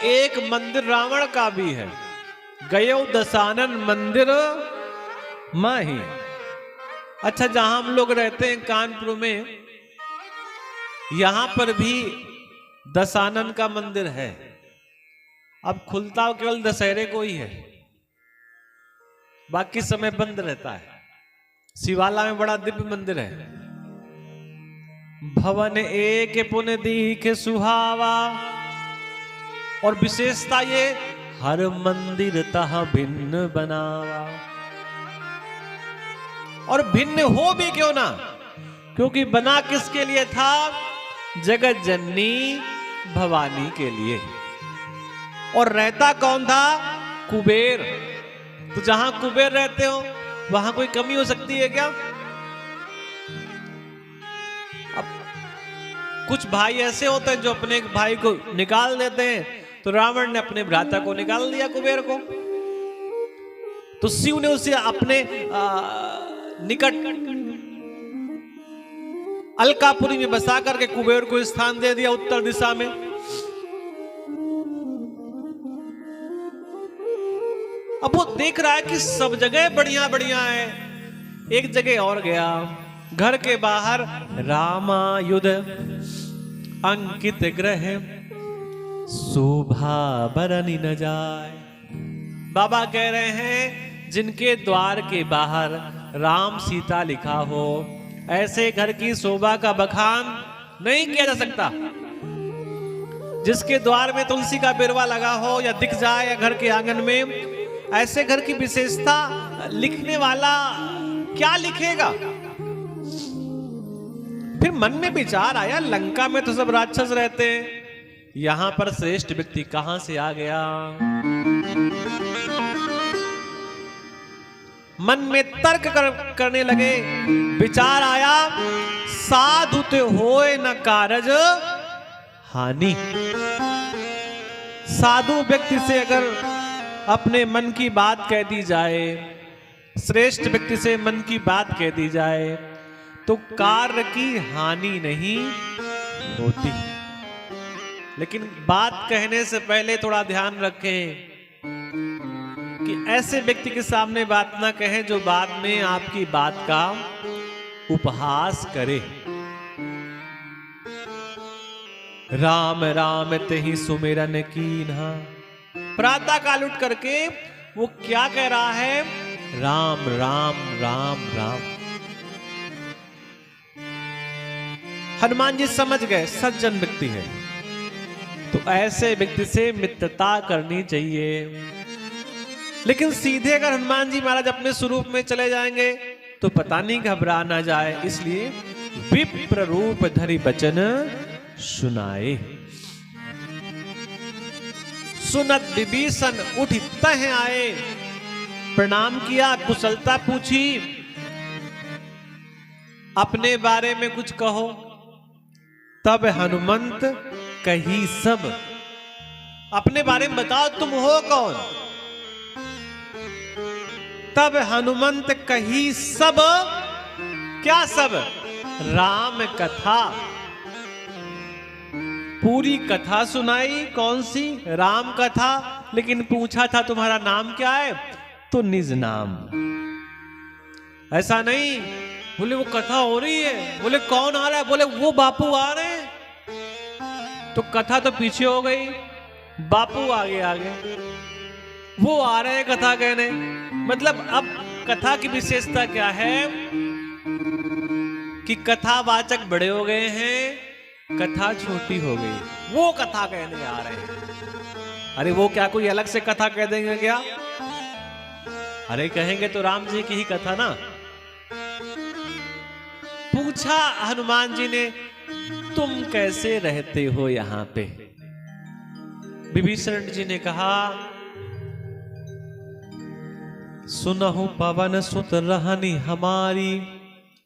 एक मंदिर रावण का भी है, गयो दशानन मंदिर माही। अच्छा, जहां हम लोग रहते हैं कानपुर में, यहां पर भी दशानन का मंदिर है। अब खुलता केवल दशहरे को ही है, बाकी समय बंद रहता है। शिवाला में बड़ा दिव्य मंदिर है। भवन एक पुन दीख सुहावा, और विशेषता ये हर मंदिर तह भिन्न बनावा। और भिन्न हो भी क्यों ना, क्योंकि बना किसके लिए था? जगत जननी भवानी के लिए। और रहता कौन था? कुबेर। तो जहां कुबेर रहते हो वहां कोई कमी हो सकती है क्या? अब कुछ भाई ऐसे होते हैं जो अपने भाई को निकाल देते हैं, तो रावण ने अपने भ्राता को निकाल दिया, कुबेर को। तो शिव ने उसे अपने निकट अलकापुरी में बसा करके कुबेर को स्थान दे दिया उत्तर दिशा में। अब वो देख रहा है कि सब जगह बढ़िया बढ़िया है। एक जगह और गया, घर के बाहर रामायुध अंकित ग्रह शोभा बरनी न जाए। बाबा कह रहे हैं जिनके द्वार के बाहर राम सीता लिखा हो, ऐसे घर की शोभा का बखान नहीं किया जा सकता। जिसके द्वार में तुलसी का बिरवा लगा हो या दिख जाए या घर के आंगन में, ऐसे घर की विशेषता लिखने वाला क्या लिखेगा? फिर मन में विचार आया, लंका में तो सब राक्षस रहते हैं, यहां पर श्रेष्ठ व्यक्ति कहां से आ गया? मन में तर्क करने लगे। विचार आया, साधु तो होए न कारज हानि। साधु व्यक्ति से अगर अपने मन की बात कह दी जाए, श्रेष्ठ व्यक्ति से मन की बात कह दी जाए, तो कार्य की हानि नहीं होती। लेकिन बात कहने से पहले थोड़ा ध्यान रखें कि ऐसे व्यक्ति के सामने बात ना कहें जो बाद में आपकी बात का उपहास करे। राम राम तेहि सुमिरन कीन्हा। प्रातः काल उठ करके वो क्या कह रहा है? राम राम राम राम। हनुमान जी समझ गए सज्जन व्यक्ति है, तो ऐसे व्यक्ति से मित्रता करनी चाहिए। लेकिन सीधे अगर हनुमान जी महाराज अपने स्वरूप में चले जाएंगे तो पता नहीं घबरा ना जाए, इसलिए विप्र रूप धरि बचन सुनाए। सुनत विभीषण उठ तह आए, प्रणाम किया, कुशलता पूछी, अपने बारे में कुछ कहो। तब हनुमंत कही सब। अपने बारे में बताओ, तुम हो कौन? तब हनुमंत कही सब। क्या सब? राम कथा। पूरी कथा सुनाई। कौन सी? राम कथा। लेकिन पूछा था तुम्हारा नाम क्या है? तो निज नाम। ऐसा नहीं, बोले वो कथा हो रही है, बोले कौन आ रहा है? बोले वो बापू आ रहे हैं। तो कथा तो पीछे हो गई, बापू आगे आगे, वो आ रहे हैं कथा कहने। मतलब अब कथा की विशेषता क्या है कि कथावाचक बड़े हो गए हैं, कथा छोटी हो गई, वो कथा कहने आ रहे हैं। अरे वो क्या कोई अलग से कथा कह देंगे क्या? अरे कहेंगे तो राम जी की ही कथा ना। पूछा हनुमान जी ने, तुम कैसे रहते हो यहां पे? विभीषण जी ने कहा, सुनहु पवन सुत रहनी हमारी,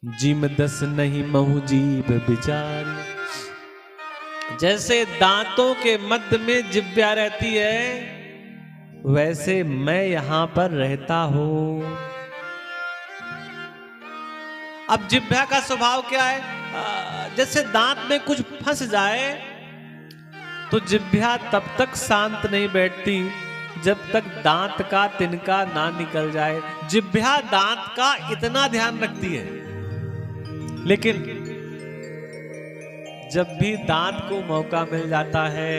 जिम दस नहीं महु जीव बिचारी। जैसे दांतों के मध्य में जिह्वा रहती है, वैसे मैं यहां पर रहता हूं। अब जिह्वा का स्वभाव क्या है? जैसे दांत में कुछ फंस जाए तो जिह्वा तब तक शांत नहीं बैठती जब तक दांत का तिनका ना निकल जाए। जिह्वा दांत का इतना ध्यान रखती है, लेकिन जब भी दांत को मौका मिल जाता है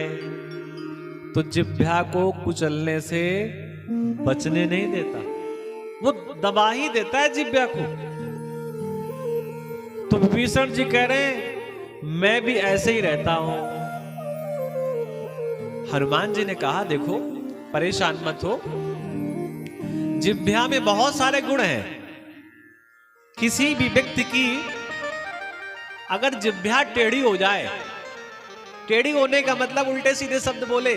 तो जिह्वा को कुचलने से बचने नहीं देता, वो दबा ही देता है जिह्वा को। तो विभीषण जी कह रहे हैं मैं भी ऐसे ही रहता हूं। हनुमान जी ने कहा देखो परेशान मत हो, जिह्वा में बहुत सारे गुण हैं। किसी भी व्यक्ति की अगर जिह्वा टेढ़ी हो जाए, टेढ़ी होने का मतलब उल्टे सीधे शब्द बोले,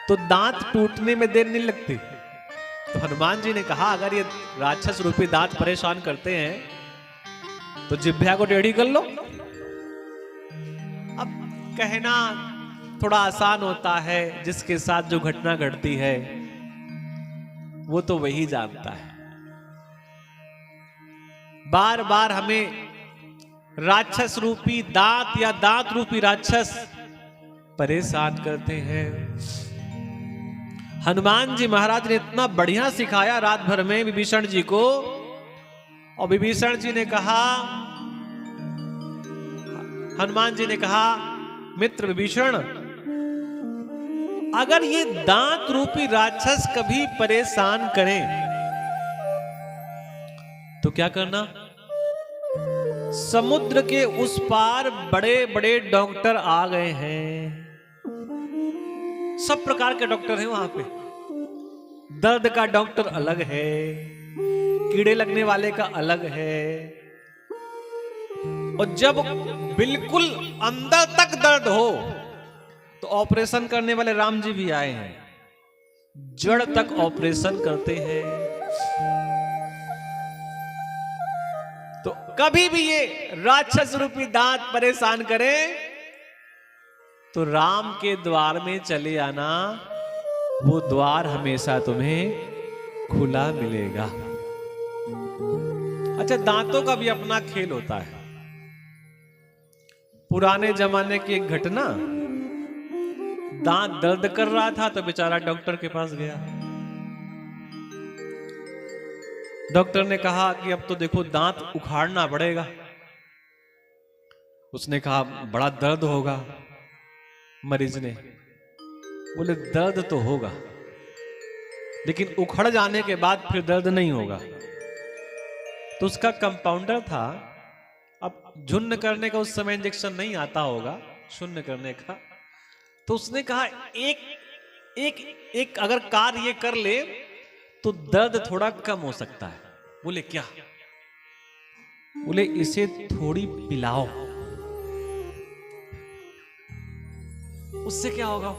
तो दांत टूटने में देर नहीं लगती। तो हनुमान जी ने कहा अगर ये राक्षस रूपी दांत परेशान करते हैं तो जिह्वा को टेढ़ी कर लो। अब कहना थोड़ा आसान होता है, जिसके साथ जो घटना घटती है वो तो वही जानता है। बार बार हमें राक्षस रूपी दांत या दांत रूपी राक्षस परेशान करते हैं। हनुमान जी महाराज ने इतना बढ़िया सिखाया रात भर में विभीषण जी को, और विभीषण जी ने कहा, हनुमान जी ने कहा मित्र विभीषण, अगर ये दांत रूपी राक्षस कभी परेशान करें तो क्या करना? समुद्र के उस पार बड़े बड़े डॉक्टर आ गए हैं, सब प्रकार के डॉक्टर हैं वहां पे। दर्द का डॉक्टर अलग है, कीड़े लगने वाले का अलग है, और जब बिल्कुल अंदर तक दर्द हो तो ऑपरेशन करने वाले राम जी भी आए हैं, जड़ तक ऑपरेशन करते हैं। तो कभी भी ये राक्षस रूपी दांत परेशान करे तो राम के द्वार में चले आना, वो द्वार हमेशा तुम्हें खुला मिलेगा। अच्छा, दांतों का भी अपना खेल होता है। पुराने जमाने की एक घटना, दांत दर्द कर रहा था तो बेचारा डॉक्टर के पास गया। डॉक्टर ने कहा कि अब तो देखो दांत उखाड़ना पड़ेगा। उसने कहा बड़ा दर्द होगा। मरीज ने बोले दर्द तो होगा, लेकिन उखड़ जाने के बाद फिर दर्द नहीं होगा। तो उसका कंपाउंडर था, अब झुन्न करने का उस समय इंजेक्शन नहीं आता होगा, शून्य करने का। तो उसने कहा एक एक एक अगर कार्य ये कर ले तो दर्द थोड़ा कम हो सकता है। बोले क्या? बोले इसे थोड़ी पिलाओ, उससे क्या होगा?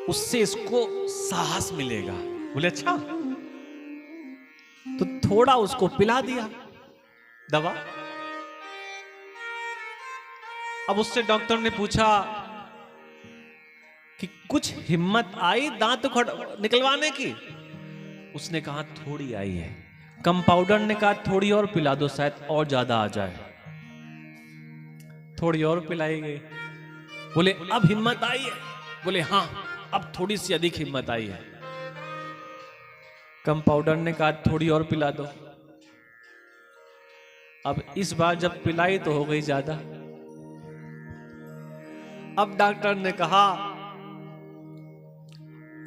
उससे इसको साहस मिलेगा। बोले अच्छा। तो थोड़ा उसको पिला दिया दवा। अब उससे डॉक्टर ने पूछा कि कुछ हिम्मत आई दांत निकलवाने की? उसने कहा थोड़ी आई है। कंपाउंडर ने कहा थोड़ी और पिला दो, शायद और ज्यादा आ जाए। थोड़ी और पिलाई गई। बोले अब हिम्मत आई है? बोले हाँ, अब थोड़ी सी अधिक हिम्मत आई है। कंपाउंडर ने कहा थोड़ी और पिला दो। अब इस बार जब पिलाई तो हो गई ज्यादा। अब डॉक्टर ने कहा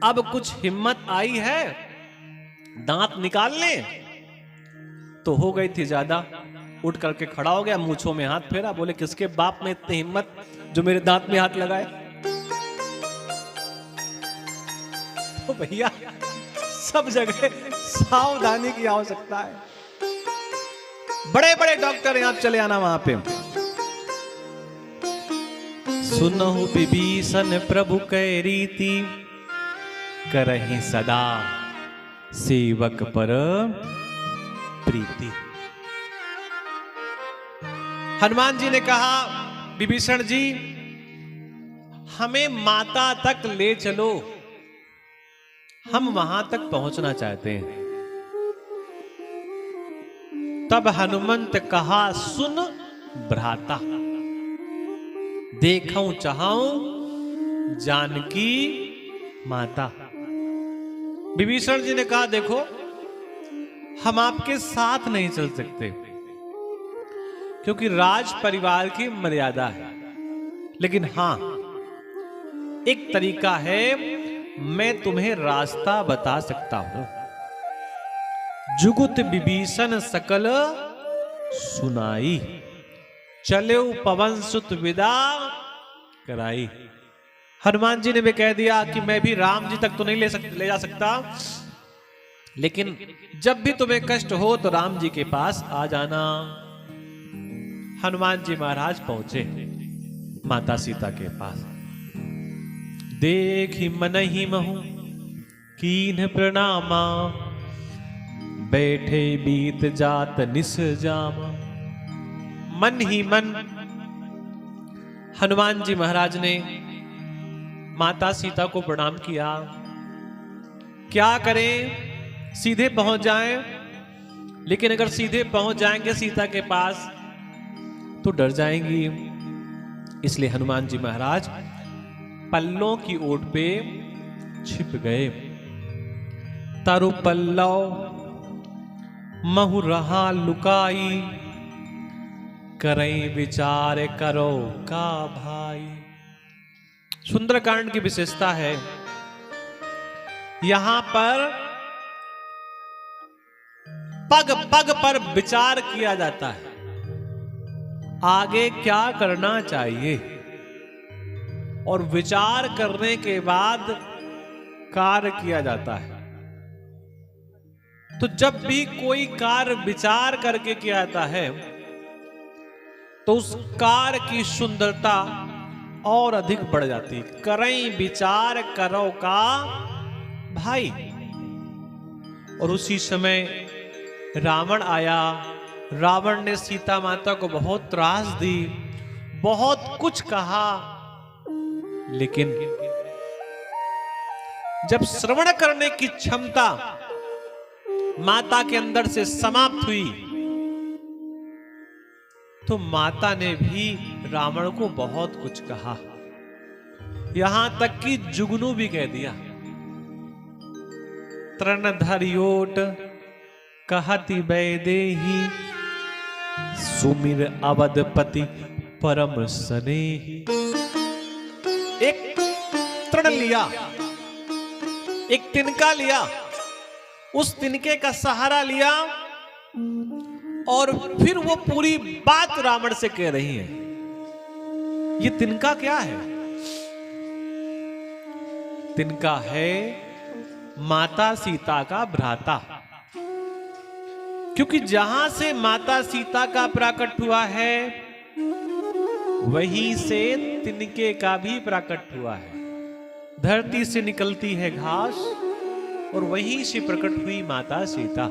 अब कुछ हिम्मत आई है, दांत निकाल ले। तो हो गई थी ज्यादा। उठ करके खड़ा हो गया, मूंछों में हाथ फेरा। बोले किसके बाप में इतनी हिम्मत जो मेरे दांत में हाथ लगाए? तो भैया सब जगह सावधानी की आवश्यकता है। बड़े बड़े डॉक्टर हैं, आप चले आना वहां पे। सुनहु विभीषण प्रभु कै रीति, करहि सदा सेवक पर प्रीति। हनुमान जी ने कहा विभीषण जी हमें माता तक ले चलो, हम वहां तक पहुंचना चाहते हैं। तब हनुमंत कहा सुन भ्राता। देखूं चाहूं जानकी माता। विभीषण जी ने कहा देखो हम आपके साथ नहीं चल सकते क्योंकि राज परिवार की मर्यादा है, लेकिन हां एक तरीका है, मैं तुम्हें रास्ता बता सकता हूं। जुगुत विभीषण सकल सुनाई, चले पवन सुत विदा कराई। हनुमान जी ने भी कह दिया कि मैं भी राम जी तक तो नहीं ले जा सकता, लेकिन जब भी तुम्हें कष्ट हो तो राम जी के पास आ जाना। हनुमान जी महाराज पहुंचे माता सीता के पास। देखी मनहि महु कीन्ह प्रणामा, बैठे बीत जात निस जामा। मन ही मन हनुमान जी महाराज ने माता सीता को प्रणाम किया। क्या करें, सीधे पहुंच जाएं, लेकिन अगर सीधे पहुंच जाएंगे सीता के पास तो डर जाएंगी। इसलिए हनुमान जी महाराज पल्लों की ओट पे छिप गए। तरु पल्लव महु रहा लुकाई, करई विचार करो का भाई। सुंदरकांड की विशेषता है, यहां पर पग पग पर विचार किया जाता है, आगे क्या करना चाहिए, और विचार करने के बाद कार्य किया जाता है। तो जब भी कोई कार्य विचार करके किया जाता है तो उस कार्य की सुंदरता और अधिक बढ़ जाती है। करई विचार करो का भाई। और उसी समय रावण आया। रावण ने सीता माता को बहुत त्रास दी, बहुत कुछ कहा, लेकिन जब श्रवण करने की क्षमता माता के अंदर से समाप्त हुई तो माता ने भी रावण को बहुत कुछ कहा, यहां तक कि जुगनू भी कह दिया। तृणधर्योट कहति वैदेही, सुमिर अवधपति परम स्नेही। एक तृण लिया, एक तिनका लिया, उस तिनके का सहारा लिया और फिर वो पूरी बात रावण से कह रही है। ये तिनका क्या है? तिनका है माता सीता का भ्राता, क्योंकि जहां से माता सीता का प्राकट हुआ है वहीं से तिनके का भी प्राकट हुआ है। धरती से निकलती है घास और वहीं से प्रकट हुई माता सीता।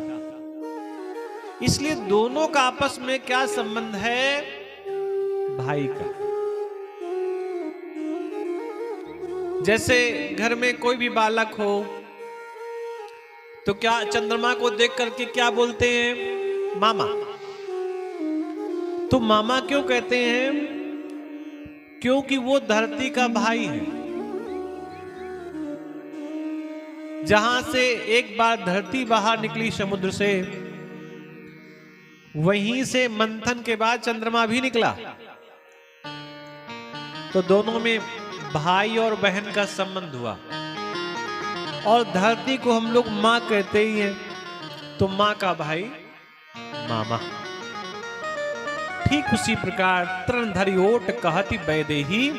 इसलिए दोनों का आपस में क्या संबंध है? भाई का। जैसे घर में कोई भी बालक हो तो क्या चंद्रमा को देख करके क्या बोलते हैं? मामा। तो मामा क्यों कहते हैं? क्योंकि वो धरती का भाई है। जहां से एक बार धरती बाहर निकली समुद्र से, वहीं से मंथन के बाद चंद्रमा भी निकला। तो दोनों में भाई और बहन का संबंध हुआ। और धरती को हम लोग मां कहते ही हैं, तो मां का भाई मामा। ठीक उसी प्रकार तृणधर्योट कहति वैदेही,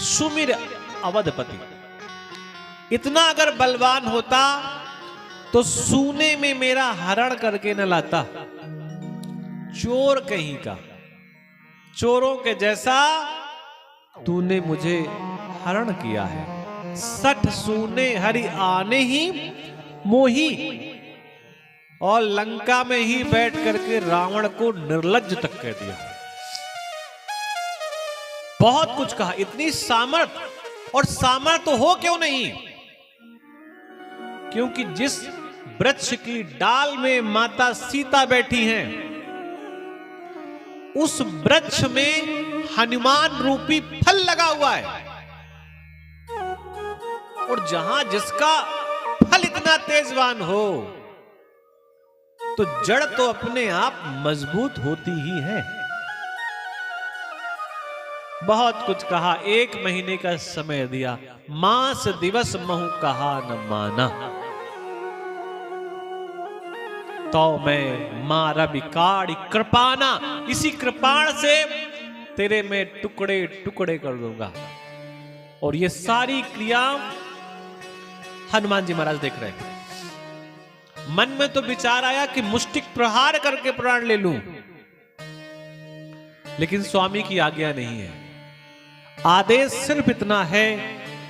सुमिर अवधपति। इतना अगर बलवान होता तो सूने में मेरा हरण करके न लाता। चोर कहीं का, चोरों के जैसा तूने मुझे हरण किया है। 60 सूने हरि आने ही मोही। और लंका में ही बैठ करके रावण को निर्लज्ज तक कह दिया। बहुत कुछ कहा, इतनी सामर्थ। और सामर्थ तो हो क्यों नहीं? क्योंकि जिस वृक्ष की डाल में माता सीता बैठी हैं, उस वृक्ष में हनुमान रूपी फल लगा हुआ है, और जहां जिसका फल इतना तेजवान हो तो जड़ तो अपने आप मजबूत होती ही है। बहुत कुछ कहा, 1 महीने का समय दिया, मास दिवस महु कहा न माना, तो मैं मारा बिकाड़ी कृपाना, इसी कृपाण से तेरे में टुकड़े टुकड़े कर दूंगा। और ये सारी क्रिया हनुमान जी महाराज देख रहे हैं। मन में तो विचार आया कि मुष्टिक प्रहार करके प्राण ले लूं, लेकिन स्वामी की आज्ञा नहीं है। आदेश सिर्फ इतना है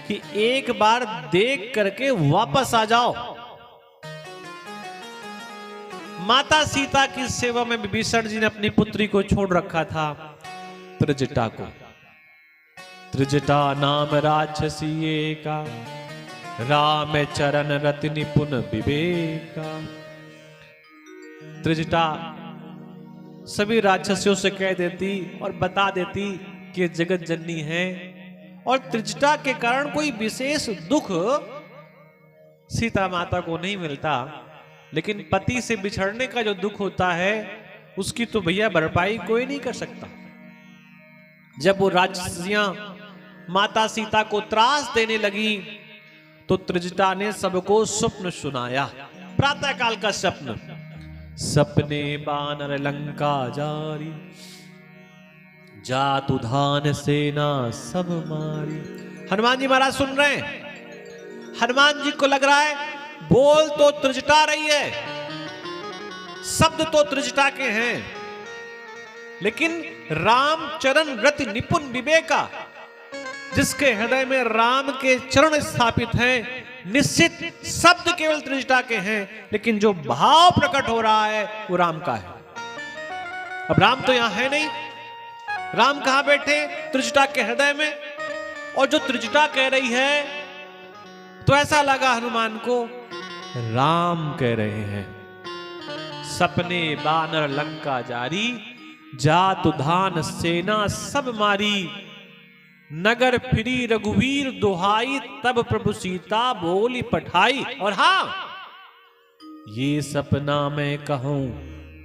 कि एक बार देख करके वापस आ जाओ। माता सीता की सेवा में विभीषण जी ने अपनी पुत्री को छोड़ रखा था, त्रिजटा को। त्रिजटा नाम राक्षसी का, राम चरण रति निपुण विवेका। त्रिजटा सभी राक्षसियों से कह देती और बता देती कि जगत जननी है, और त्रिजटा के कारण कोई विशेष दुख सीता माता को नहीं मिलता, लेकिन पति से बिछड़ने का जो दुख होता है उसकी तो भैया भरपाई कोई नहीं कर सकता। जब वो राक्षसियां माता सीता को त्रास देने लगी तो त्रिजटा ने सबको स्वप्न सुनाया। प्रातः काल का स्वप्न, सपने बानर लंका जारी, जातु धान सेना सब मारी। हनुमान जी महाराज सुन रहे हैं। हनुमान जी को लग रहा है बोल तो त्रिजटा रही है, शब्द तो त्रिजटा के हैं, लेकिन राम चरण रति निपुण विवेका, जिसके हृदय में राम के चरण स्थापित हैं, निश्चित शब्द केवल त्रिजटा के हैं, लेकिन जो भाव प्रकट हो रहा है वो राम का है। अब राम तो यहां है नहीं, राम कहां बैठे? त्रिजटा के हृदय में। और जो त्रिजटा कह रही है तो ऐसा लगा हनुमान को राम कह रहे हैं। सपने बानर लंका जारी, जातु धान सेना सब मारी, नगर फिरी रघुवीर दुहाई, तब प्रभु सीता बोली पठाई। और हां, ये सपना मैं कहूं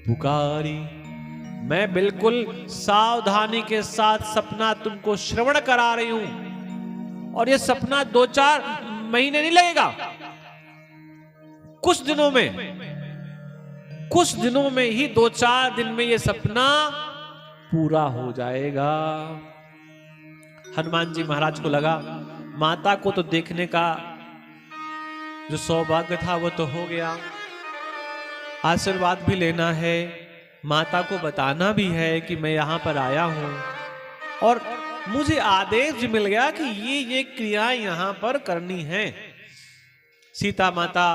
पुकारी, मैं बिल्कुल सावधानी के साथ सपना तुमको श्रवण करा रही हूं, और ये सपना 2-4 महीने नहीं लगेगा, कुछ दिनों में ही 2-4 दिन में ये सपना पूरा हो जाएगा। हनुमान जी महाराज को लगा माता को तो देखने का जो सौभाग्य था वो तो हो गया, आशीर्वाद भी लेना है, माता को बताना भी है कि मैं यहां पर आया हूं, और मुझे आदेश भी मिल गया कि ये क्रिया यहां पर करनी है। सीता माता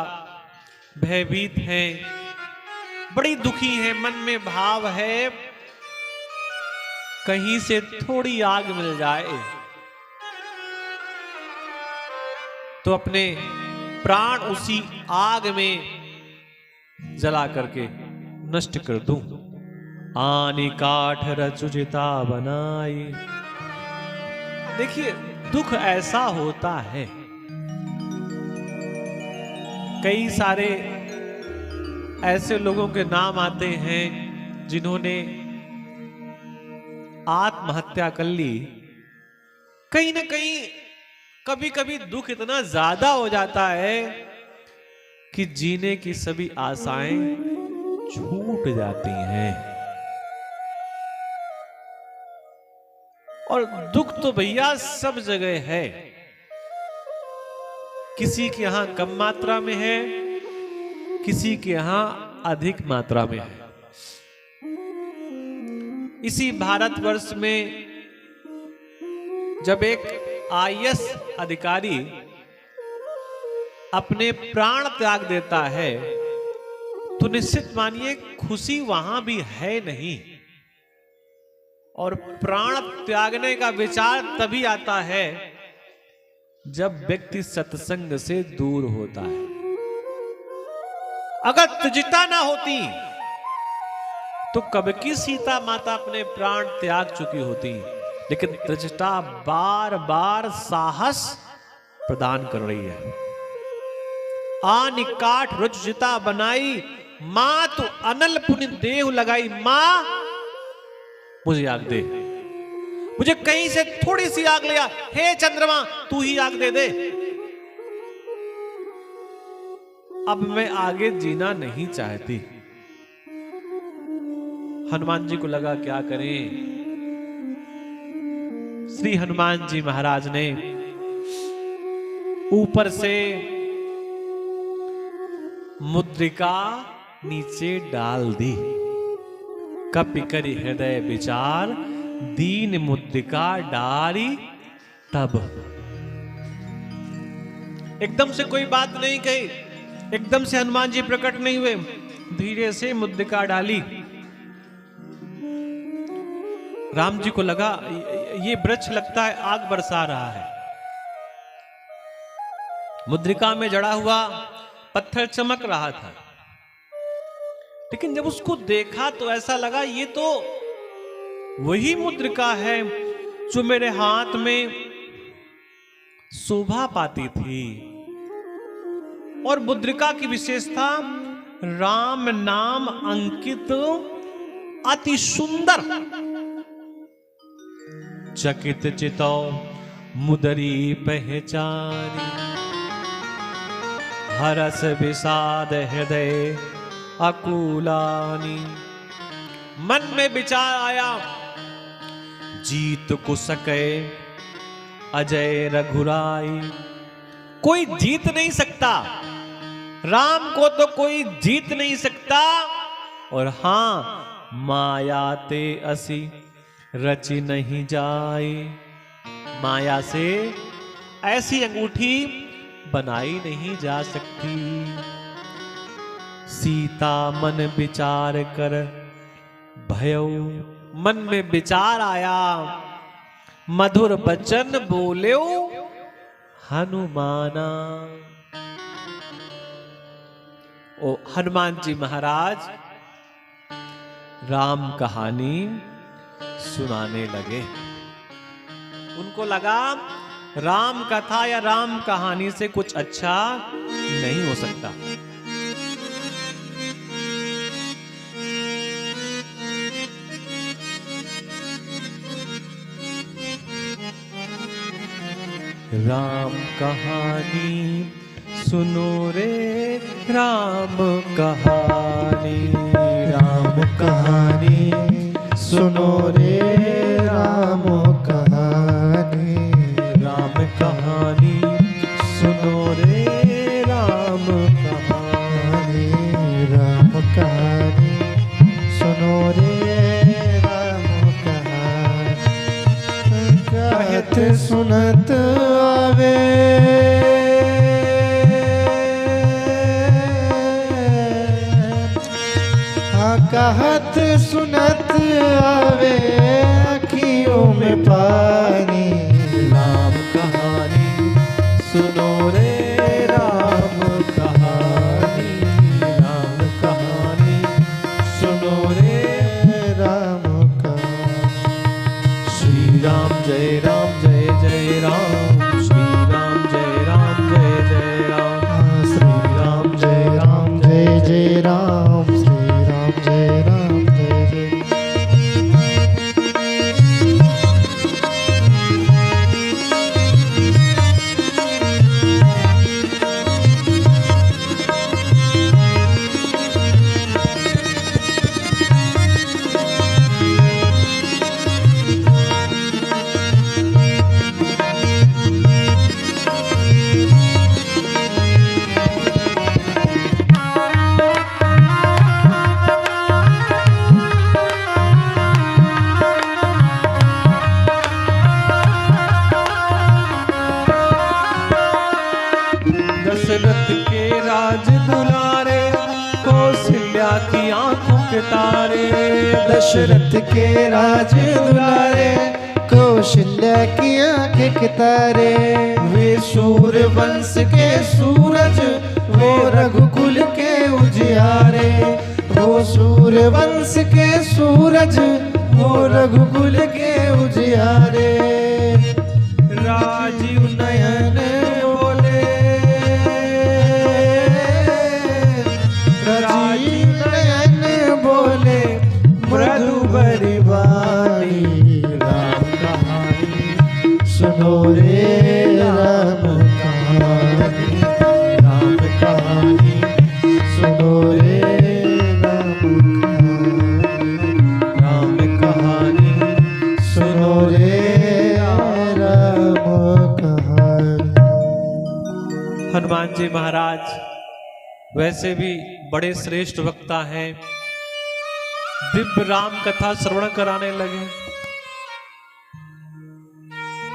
भयभीत हैं, बड़ी दुखी है, मन में भाव है कहीं से थोड़ी आग मिल जाए तो अपने प्राण उसी आग में जला करके नष्ट कर दूं। आनी काठ रचुचिता बनाई। देखिए दुख ऐसा होता है, कई सारे ऐसे लोगों के नाम आते हैं जिन्होंने आत्महत्या कर ली। कहीं ना कहीं कभी कभी दुख इतना ज्यादा हो जाता है कि जीने की सभी आशाएं छूट जाती हैं। और दुख तो भैया सब जगह है, किसी के यहां कम मात्रा में है, किसी के यहां अधिक मात्रा में है। इसी भारतवर्ष में जब एक आईएएस अधिकारी अपने प्राण त्याग देता है तो निश्चित मानिए खुशी वहां भी है नहीं, और प्राण त्यागने का विचार तभी आता है जब व्यक्ति सत्संग से दूर होता है। अगर त्रिजटा ना होती तो कब की सीता माता अपने प्राण त्याग चुकी होती। लेकिन त्रिजटा बार बार साहस प्रदान कर रही है। आनि काठ रुचिता बनाई, मां तू अनल पुनि देह लगाई। मां मुझे आग दे, मुझे कहीं से थोड़ी सी आग ले आ। हे चंद्रमा तू ही आग दे दे, अब मैं आगे जीना नहीं चाहती। हनुमान जी को लगा क्या करें। श्री हनुमान जी महाराज ने ऊपर से मुद्रिका नीचे डाल दी। कपि करि हृदय विचार, दीन मुद्रिका डारी तब। एकदम से कोई बात नहीं कही, एकदम से हनुमान जी प्रकट नहीं हुए, धीरे से मुद्रिका डाली। राम जी को लगा ये वृक्ष लगता है आग बरसा रहा है। मुद्रिका में जड़ा हुआ पत्थर चमक रहा था, लेकिन जब उसको देखा तो ऐसा लगा ये तो वही मुद्रिका है जो मेरे हाथ में शोभा पाती थी। और मुद्रिका की विशेषता राम नाम अंकित अति सुंदर। चकित चितौ मुदरी पहचानी, हरस विषाद हृदय अकुलानी। मन में विचार आया, जीत को सके अजय रघुराई। कोई जीत नहीं सकता, राम को तो कोई जीत नहीं सकता। और हां मायाते असी रची नहीं जाए, माया से ऐसी अंगूठी बनाई नहीं जा सकती। सीता मन विचार कर भयो, मन में विचार आया, मधुर बचन बोल्यो हनुमाना। ओ हनुमान जी महाराज राम कहानी सुनाने लगे। उनको लगा राम कथा या राम कहानी से कुछ अच्छा नहीं हो सकता। राम कहानी सुनो रे राम कहानी, राम कहानी सुनो रे राम कहानी, राम कहानी सुनो रे राम कहानी, राम कहानी सुनो रे राम कहानी। कहत सुनत आवे कहत सुनत आवे अखियों में पानी। राम कहानी सुनो रे राम कहानी, राम कहानी सुनो रे राम कहानी। श्री राम जय राम जय जय राम, श्री राम जय राम जय जय राम, श्री राम जय राम जय जय राम, श्री राम जय राम जय जय। दशरथ के राज दुलारे, कौशल्या की आंखों के तारे। दशरथ के राज दुलारे, कौशल्या की आंखें के तारे। वे सूर्य वंश के सूरज, वो रघुकुल के उजियारे। वो सूर्य वंश के सूरज, हो रघुकुल के उजियारे, राजीव नयन बोले, राजीव नयन बोले मृदु भरी वाणी, राम कहानी सुनो रे राम कहानी, राम कहानी सुनो रे राम कहानी, राम कहानी सुनो रे राम कहानी। हनुमान जी महाराज वैसे भी बड़े श्रेष्ठ वक्ता हैं, दिव्य राम कथा श्रवण कराने लगे।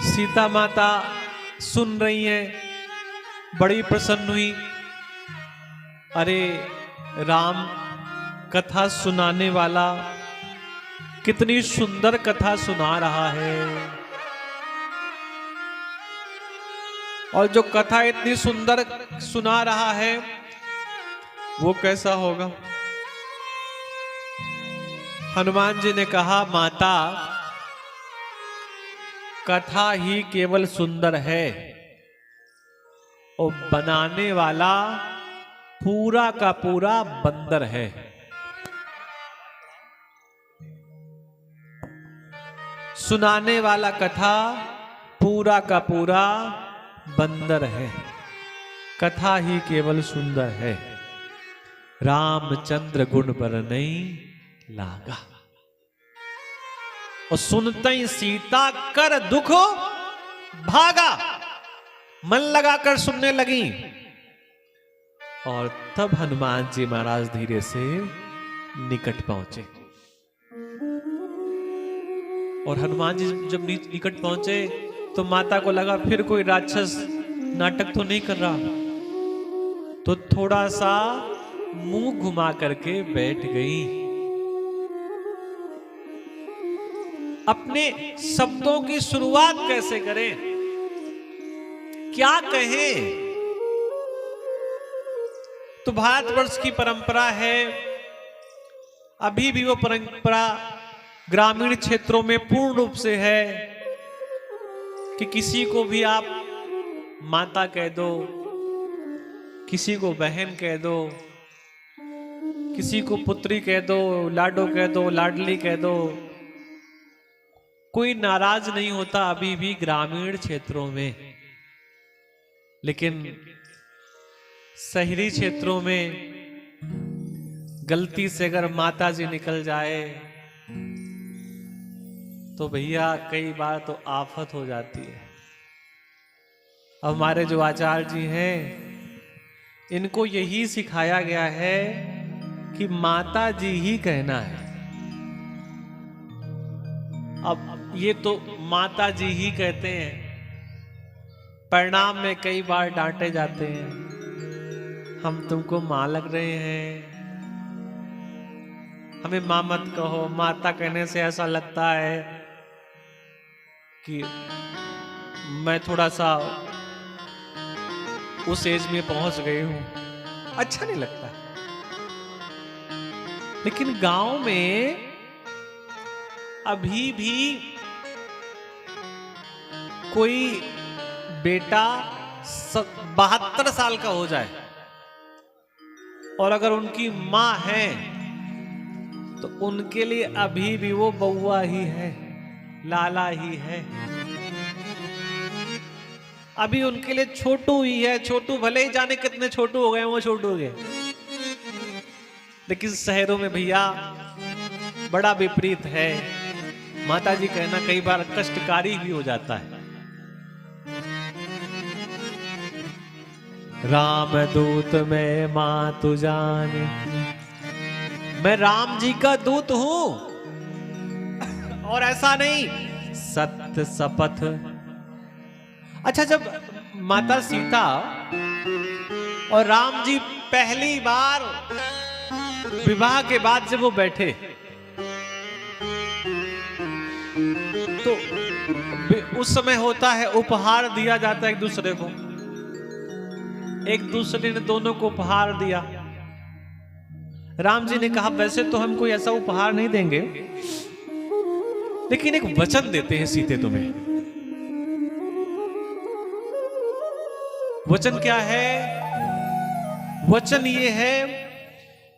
सीता माता सुन रही हैं, बड़ी प्रसन्न हुई। अरे राम कथा सुनाने वाला कितनी सुंदर कथा सुना रहा है, और जो कथा इतनी सुंदर सुना रहा है वो कैसा होगा। हनुमान जी ने कहा, माता कथा ही केवल सुंदर है और बनाने वाला पूरा का पूरा बंदर है। सुनाने वाला कथा पूरा का पूरा बंदर है, कथा ही केवल सुंदर है। रामचंद्र गुण पर नहीं लागा, और सुनते ही सीता कर दुख भागा, मन लगाकर सुनने लगी। और तब हनुमान जी महाराज धीरे से निकट पहुंचे, और हनुमान जी जब निकट पहुंचे तो माता को लगा फिर कोई राक्षस नाटक तो नहीं कर रहा, तो थोड़ा सा मुंह घुमा करके बैठ गई। अपने शब्दों की शुरुआत कैसे करें, क्या कहें। तो भारतवर्ष की परंपरा है, अभी भी वो परंपरा ग्रामीण क्षेत्रों में पूर्ण रूप से है कि किसी को भी आप माता कह दो, किसी को बहन कह दो, किसी को पुत्री कह दो, लाडो कह दो, लाडली कह दो, कोई नाराज नहीं होता अभी भी ग्रामीण क्षेत्रों में। लेकिन शहरी क्षेत्रों में गलती से अगर माता जी निकल जाए तो भैया कई बार तो आफत हो जाती है। अब हमारे जो आचार्य जी हैं, इनको यही सिखाया गया है कि माता जी ही कहना है। अब ये तो माता जी ही कहते हैं, परिणाम में कई बार डांटे जाते हैं, हम तुमको मां लग रहे हैं, हमें मां मत कहो। माता कहने से ऐसा लगता है कि मैं थोड़ा सा उस एज में पहुंच गई हूं, अच्छा नहीं लगता। लेकिन गांव में अभी भी कोई बेटा 72 साल का हो जाए और अगर उनकी मां है तो उनके लिए अभी भी वो बउआ ही है, लाला ही है, अभी उनके लिए छोटू ही है। छोटू भले ही जाने कितने छोटू हो गए, वो छोटू हो गए। लेकिन शहरों में भैया बड़ा विपरीत है, माता जी कहना कई बार कष्टकारी भी हो जाता है। राम दूत में मां तू जाने, मैं राम जी का दूत हूं, और ऐसा नहीं, सत्य शपथ। अच्छा, जब माता सीता और राम जी पहली बार विवाह के बाद जब वो बैठे तो उस समय होता है उपहार दिया जाता है एक दूसरे को। एक दूसरे ने दोनों को उपहार दिया। राम जी ने कहा वैसे तो हम कोई ऐसा उपहार नहीं देंगे, लेकिन एक वचन देते हैं सीते तुम्हें। वचन क्या है? वचन ये है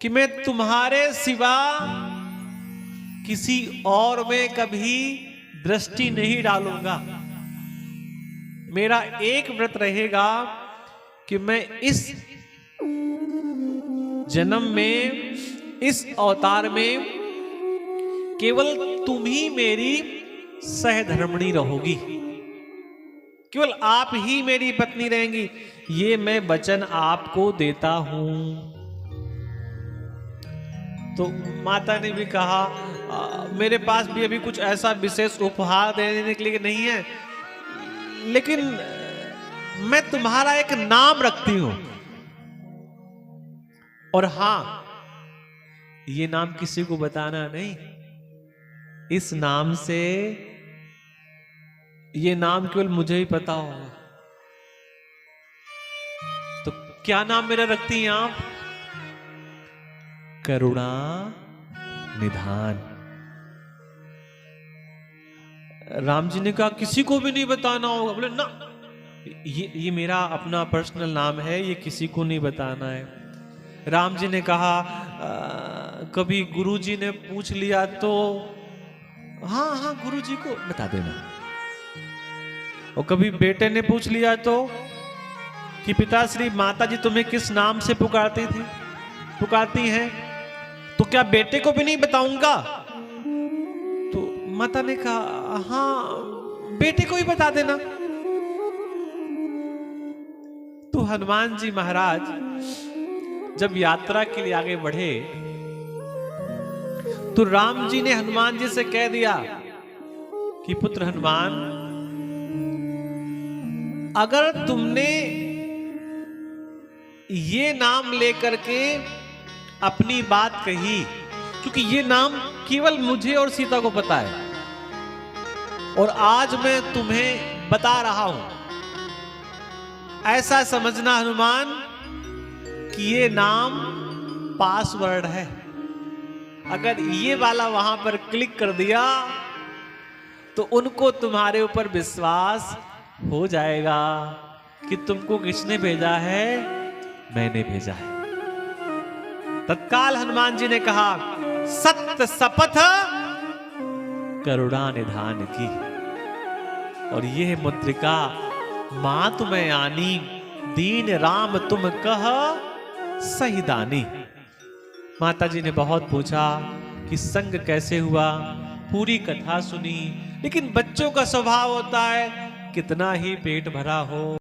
कि मैं तुम्हारे सिवा किसी और में कभी दृष्टि नहीं डालूंगा। मेरा एक व्रत रहेगा कि मैं इस जन्म में, इस अवतार में केवल तुम ही मेरी सहधर्मिणी रहोगी, केवल आप ही मेरी पत्नी रहेंगी। ये मैं वचन आपको देता हूं। तो माता ने भी कहा मेरे पास भी अभी कुछ ऐसा विशेष उपहार देने के लिए नहीं है, लेकिन मैं तुम्हारा एक नाम रखती हूं, और हां, ये नाम किसी को बताना नहीं। इस नाम से, ये नाम केवल मुझे ही पता होगा। तो क्या नाम मेरा रखती हैं आप? करुणा निधान। राम जी ने कहा किसी को भी नहीं बताना होगा। बोले ना, ये मेरा अपना पर्सनल नाम है, ये किसी को नहीं बताना है। राम जी ने कहा कभी गुरु जी ने पूछ लिया तो हाँ हाँ गुरु जी को बता देना, और कभी बेटे ने पूछ लिया तो कि पिताश्री माता जी तुम्हें किस नाम से पुकारती हैं, तो क्या बेटे को भी नहीं बताऊंगा? तो माता ने कहा हाँ बेटे को ही बता देना। तो हनुमान जी महाराज जब यात्रा के लिए आगे बढ़े तो राम जी ने हनुमान जी से कह दिया कि पुत्र हनुमान, अगर तुमने ये नाम लेकर के अपनी बात कही, क्योंकि ये नाम केवल मुझे और सीता को पता है, और आज मैं तुम्हें बता रहा हूं, ऐसा समझना हनुमान कि ये नाम पासवर्ड है। अगर ये वाला वहां पर क्लिक कर दिया तो उनको तुम्हारे ऊपर विश्वास हो जाएगा कि तुमको किसने भेजा है, मैंने भेजा है। तत्काल हनुमान जी ने कहा सत्य शपथ करुणा निधान की, और यह मुद्रिका मात में आनी, दीन राम तुम कह सही दानी। माता जी ने बहुत पूछा कि संग कैसे हुआ, पूरी कथा सुनी, लेकिन बच्चों का स्वभाव होता है कितना ही पेट भरा हो